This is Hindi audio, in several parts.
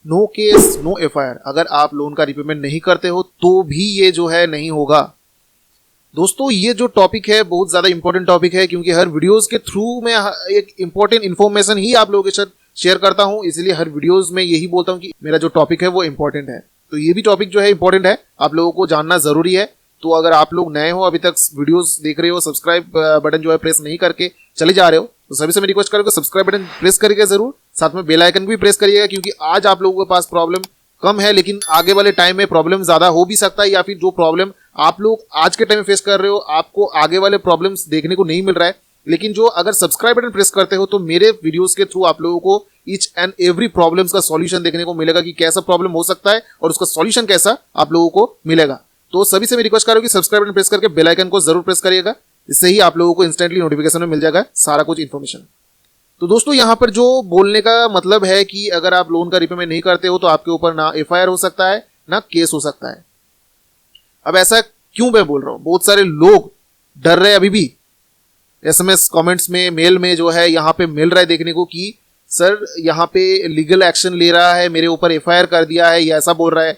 No case no FIR. अगर आप लोन का रिपेमेंट नहीं करते हो तो भी ये जो है नहीं होगा। दोस्तों ये जो टॉपिक है बहुत ज़्यादा इंपॉर्टेंट टॉपिक है, क्योंकि हर वीडियोस के थ्रू मैं एक इंपॉर्टेंट इन्फॉर्मेशन ही आप लोगों के साथ शेयर करता हूं, इसलिए हर वीडियोस में यही बोलता हूं कि मेरा जो टॉपिक है वो इंपॉर्टेंट है। तो ये भी टॉपिक जो है इंपॉर्टेंट है, आप लोगों को जानना ज़रूरी है। तो अगर आप लोग नए हो, अभी तक वीडियोस देख रहे हो, सब्सक्राइब बटन जो है प्रेस नहीं करके चले जा रहे हो, तो सभी से मैं रिक्वेस्ट करूँगा सब्सक्राइब बटन प्रेस करिएगा जरूर, साथ में बेल आइकन भी प्रेस करिएगा, क्योंकि आज आप लोगों के पास प्रॉब्लम कम है लेकिन आगे वाले टाइम में प्रॉब्लम ज़्यादा हो भी सकता है, या फिर जो प्रॉब्लम आप लोग आज के टाइम में फेस कर रहे हो आपको आगे वाले प्रॉब्लम्स देखने को नहीं मिल रहा है। लेकिन जो अगर सब्सक्राइब बटन प्रेस करते हो तो मेरे वीडियोस के थ्रू आप लोगों को ईच एंड एवरी प्रॉब्लम्स का सॉल्यूशन देखने को मिलेगा कि कैसा प्रॉब्लम हो सकता है और उसका सॉल्यूशन कैसा आप लोगों को मिलेगा। तो सभी से मैं रिक्वेस्ट करूँ कि सब्सक्राइब बटन प्रेस करके बेल आइकन को जरूर प्रेस करिएगा, इससे ही आप लोगों को इंस्टेंटली नोटिफिकेशन में मिल जाएगा सारा कुछ इन्फॉर्मेशन। तो दोस्तों यहाँ पर जो बोलने का मतलब है कि अगर आप लोन का रिपेमेंट नहीं करते हो तो आपके ऊपर ना एफआईआर हो सकता है ना केस हो सकता है। अब ऐसा क्यों मैं बोल रहा हूं, बहुत सारे लोग डर रहे अभी भी, एसएमएस कमेंट्स में मेल में जो है यहाँ पे मिल रहा है देखने को कि सर यहाँ पे लीगल एक्शन ले रहा है, मेरे ऊपर एफआईआर कर दिया है, ये ऐसा बोल रहा है।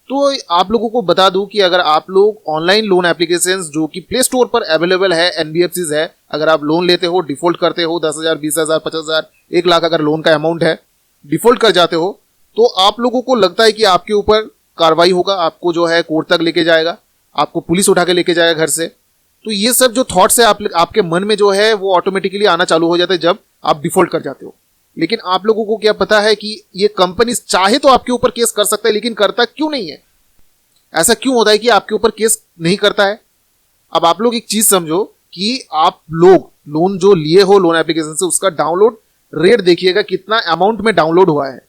तो आप लोगों को बता दूं कि अगर आप लोग ऑनलाइन लोन एप्लीकेशंस जो कि प्ले स्टोर पर अवेलेबल है, एनबीएफसीज है, अगर आप लोन लेते हो, डिफॉल्ट करते हो, 10,000, 20,000, 50,000, 1 लाख अगर लोन का अमाउंट है, डिफॉल्ट कर जाते हो, तो आप लोगों को लगता है कि आपके ऊपर कार्रवाई होगा, आपको जो है कोर्ट तक लेके जाएगा, आपको पुलिस उठा के लेके जाएगा घर से। तो ये सब जो थॉट्स है आपके मन में जो है वो ऑटोमेटिकली आना चालू हो जाता है जब आप डिफॉल्ट कर जाते हो। लेकिन आप लोगों को क्या पता है कि ये कंपनी चाहे तो आपके ऊपर केस कर सकता है, लेकिन करता क्यों नहीं है? ऐसा क्यों होता है कि आपके ऊपर केस नहीं करता है? अब आप लोग एक चीज समझो कि आप लोग लोन जो लिए हो लोन एप्लीकेशन से, उसका डाउनलोड रेट देखिएगा कितना अमाउंट में डाउनलोड हुआ है।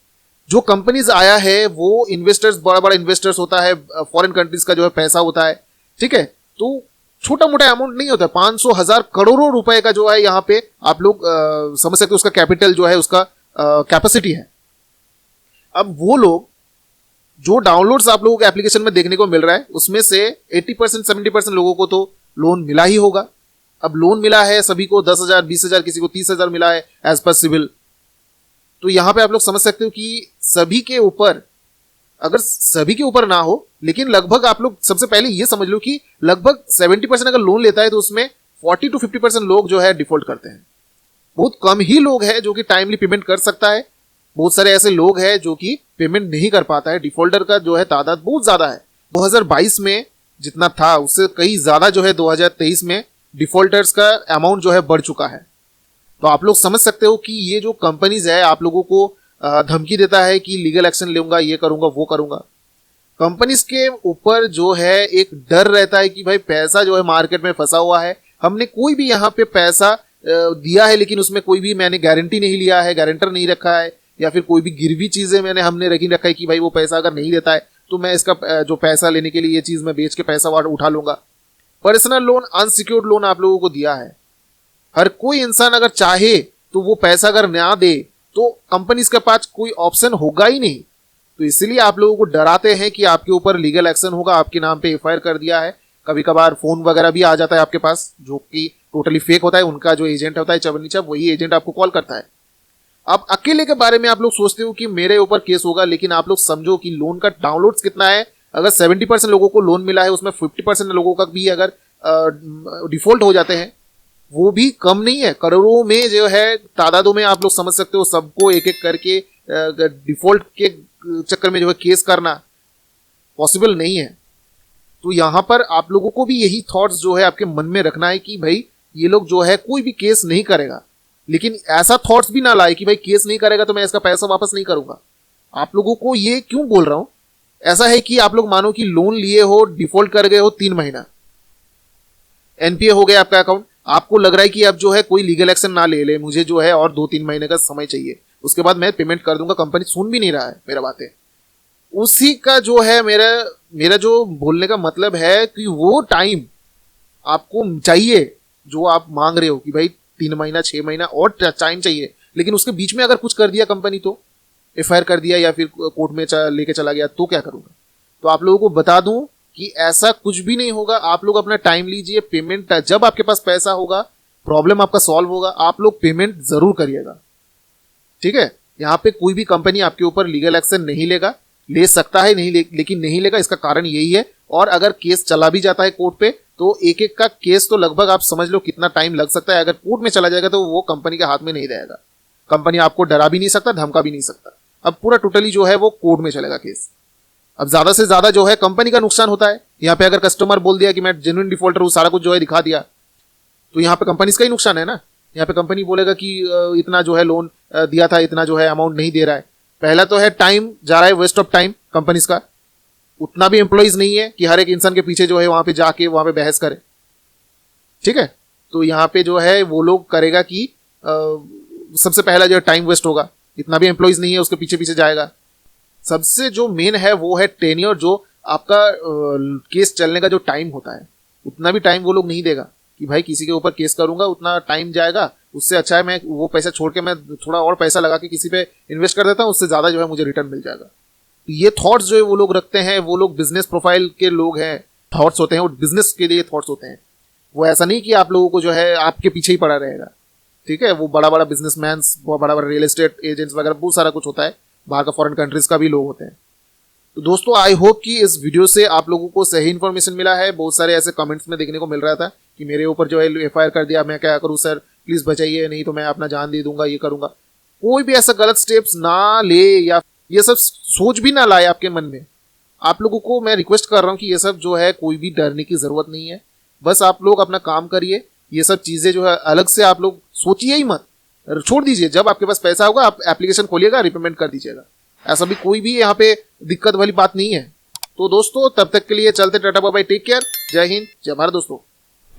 जो कंपनीज आया है वो इन्वेस्टर्स, बड़ा बड़ा इन्वेस्टर्स होता है, फॉरेन कंट्रीज का जो है पैसा होता है, ठीक है। तो छोटा मोटा अमाउंट नहीं होता, 500, 1000, करोड़ों रुपए का जो है यहाँ पे आप लोग समझ सकते हो, उसका कैपिटल जो है, उसका कैपेसिटी है। अब वो लोग जो डाउनलोड्स आप लोगों के एप्लीकेशन में देखने को मिल रहा है उसमें से 80%, 70% लोगों को तो लोन मिला ही होगा। अब लोन मिला है सभी को 10,000, 20,000, किसी को 30,000 मिला है एज पर सिविल। तो यहां पे आप लोग समझ सकते हो कि सभी के ऊपर, अगर सभी के ऊपर ना हो, लेकिन लगभग आप लोग सबसे पहले ये समझ लो कि लगभग 70% अगर लोन लेता है तो उसमें 40 to 50% लोग जो है डिफॉल्ट करते हैं। बहुत कम ही लोग हैं जो कि टाइमली पेमेंट कर सकता है, बहुत सारे ऐसे लोग हैं जो कि पेमेंट नहीं कर पाता है। डिफॉल्टर का जो है तादाद बहुत ज्यादा है। 2022 में जितना था उससे कहीं ज्यादा जो है 2023 में डिफॉल्टर्स का अमाउंट जो है बढ़ चुका है। तो आप लोग समझ सकते हो कि ये जो कंपनीज है आप लोगों को धमकी देता है कि लीगल एक्शन लूंगा, ये करूंगा, वो करूंगा। कंपनीज के ऊपर जो है एक डर रहता है कि भाई पैसा जो है मार्केट में फंसा हुआ है, हमने कोई भी यहाँ पे पैसा दिया है लेकिन उसमें कोई भी मैंने गारंटी नहीं लिया है, गारंटर नहीं रखा है, या फिर कोई भी गिरवी चीजें हमने रखी रखा है कि भाई वो पैसा अगर नहीं देता है तो मैं इसका जो पैसा लेने के लिए ये चीज मैं बेच के पैसा उठा लूंगा। पर्सनल लोन, अनसिक्योर्ड लोन आप लोगों को दिया है। हर कोई इंसान अगर चाहे तो वो पैसा अगर ना दे तो कंपनीज के पास कोई ऑप्शन होगा ही नहीं। तो इसलिए आप लोगों को डराते हैं कि आपके ऊपर लीगल एक्शन होगा, आपके नाम पे एफआईआर कर दिया है। कभी कभार फोन वगैरह भी आ जाता है आपके पास जो कि टोटली फेक होता है, उनका जो एजेंट होता है चवन्नीचा, वही एजेंट आपको कॉल करता है। अब अकेले के बारे में आप लोग सोचते हो कि मेरे ऊपर केस होगा, लेकिन आप लोग समझो कि लोन का डाउनलोड्स कितना है। अगर 70% लोगों को लोन मिला है उसमें 50% लोगों का भी अगर डिफॉल्ट हो जाते हैं, वो भी कम नहीं है, करोड़ों में जो है तादादों में आप लोग समझ सकते हो। सबको एक एक करके डिफॉल्ट के चक्कर में जो है केस करना पॉसिबल नहीं है। तो यहां पर आप लोगों को भी यही थॉट्स जो है आपके मन में रखना है कि भाई ये लोग जो है कोई भी केस नहीं करेगा, लेकिन ऐसा थॉट्स भी ना लाए कि भाई केस नहीं करेगा तो मैं इसका पैसा वापस नहीं करूंगा। आप लोगों को ये क्यों बोल रहा हूं, ऐसा है कि आप लोग मानो कि लोन लिए हो, डिफॉल्ट कर गए हो 3 महीना, एनपीए हो गया आपका अकाउंट, आपको लग रहा है कि अब जो है कोई लीगल एक्शन ना ले ले, मुझे जो है और 2-3 महीने का समय चाहिए, उसके बाद मैं पेमेंट कर दूंगा, कंपनी सुन भी नहीं रहा है मेरा बातें। उसी का जो है मेरा जो बोलने का मतलब है कि वो टाइम आपको चाहिए जो आप मांग रहे हो कि भाई 3 महीना 6 महीना और टाइम चाहिए, लेकिन उसके बीच में अगर कुछ कर दिया कंपनी, तो एफआईआर कर दिया या फिर कोर्ट में लेके चला गया, तो क्या करूंगा? तो आप लोगों को बता दूं कि ऐसा कुछ भी नहीं होगा। आप लोग अपना टाइम लीजिए, पेमेंट जब आपके पास पैसा होगा, प्रॉब्लम आपका सॉल्व होगा, आप लोग पेमेंट जरूर करिएगा, ठीक है। यहाँ पे कोई भी कंपनी आपके ऊपर लीगल एक्शन नहीं लेगा, ले सकता है नहीं लेकिन नहीं लेगा। इसका कारण यही है। और अगर केस चला भी जाता है कोर्ट पे तो एक एक का केस तो लगभग आप समझ लो कितना टाइम लग सकता है। अगर कोर्ट में चला जाएगा तो वो कंपनी के हाथ में नहीं रहेगा। कंपनी आपको डरा भी नहीं सकता, धमका भी नहीं सकता। अब पूरा टोटली जो है वो कोर्ट में चलेगा केस। अब ज्यादा से ज्यादा जो है कंपनी का नुकसान होता है। यहाँ पे अगर कस्टमर बोल दिया कि मैं जेन्युइन डिफॉल्टर हूँ, सारा कुछ जो है दिखा दिया, तो यहाँ पे कंपनी का ही नुकसान है ना। यहाँ पे कंपनी बोलेगा कि इतना जो है लोन दिया था, इतना जो है अमाउंट नहीं दे रहा है। पहला तो है टाइम जा रहा है, वेस्ट ऑफ टाइम कंपनीज का। उतना भी एम्प्लॉइज नहीं है कि हर एक इंसान के पीछे जो है वहां पे जाके वहां पे बहस करे, ठीक है। तो यहाँ पे जो है वो लोग करेगा कि सबसे पहला जो है टाइम वेस्ट होगा। इतना भी एम्प्लॉइज नहीं है, उसके पीछे पीछे जाएगा। सबसे जो मेन है वो है टेन्योर, जो आपका केस चलने का जो टाइम होता है, उतना भी टाइम वो लोग नहीं देगा कि भाई किसी के ऊपर केस करूंगा उतना टाइम जाएगा, उससे अच्छा है मैं वो पैसा छोड़ के मैं थोड़ा और पैसा लगा के किसी पे इन्वेस्ट कर देता हूँ, उससे ज्यादा जो है मुझे रिटर्न मिल जाएगा। तो ये थॉट्स जो है वो लोग रखते हैं, वो लोग बिजनेस प्रोफाइल के लोग हैं, थॉट्स होते हैं, वो बिजनेस के लिए थॉट्स होते हैं। वो ऐसा नहीं कि आप लोगों को जो है आपके पीछे ही पड़ा रहेगा, ठीक है। वो बड़ा बड़ा बिजनेसमैन, बड़ा बड़ा रियल एस्टेट एजेंट्स वगैरह बहुत सारा कुछ होता है, बाहर का फॉरेन कंट्रीज का भी लोग होते हैं। तो दोस्तों आई होप कि इस वीडियो से आप लोगों को सही इन्फॉर्मेशन मिला है। बहुत सारे ऐसे कमेंट्स में देखने को मिल रहा था कि मेरे ऊपर जो है एफआईआर कर दिया, मैं क्या करूं सर, प्लीज बचाइए, नहीं तो मैं अपना जान दे दूंगा, ये करूंगा। कोई भी ऐसा गलत स्टेप्स ना ले या ये सब सोच भी ना लाए आपके मन में। आप लोगों को मैं रिक्वेस्ट कर रहा हूं कि ये सब जो है कोई भी डरने की जरूरत नहीं है। बस आप लोग अपना काम करिए। ये सब चीजें जो है अलग से आप लोग सोचिए ही मत, छोड़ दीजिए। जब आपके पास पैसा होगा आप एप्लीकेशन खोलिएगा, रिपेमेंट कर दीजिएगा। ऐसा भी कोई भी यहाँ पे दिक्कत वाली बात नहीं है। तो दोस्तों तब तक के लिए चलते, tata bye bye, take care, Jai Hind, जय भारत दोस्तों।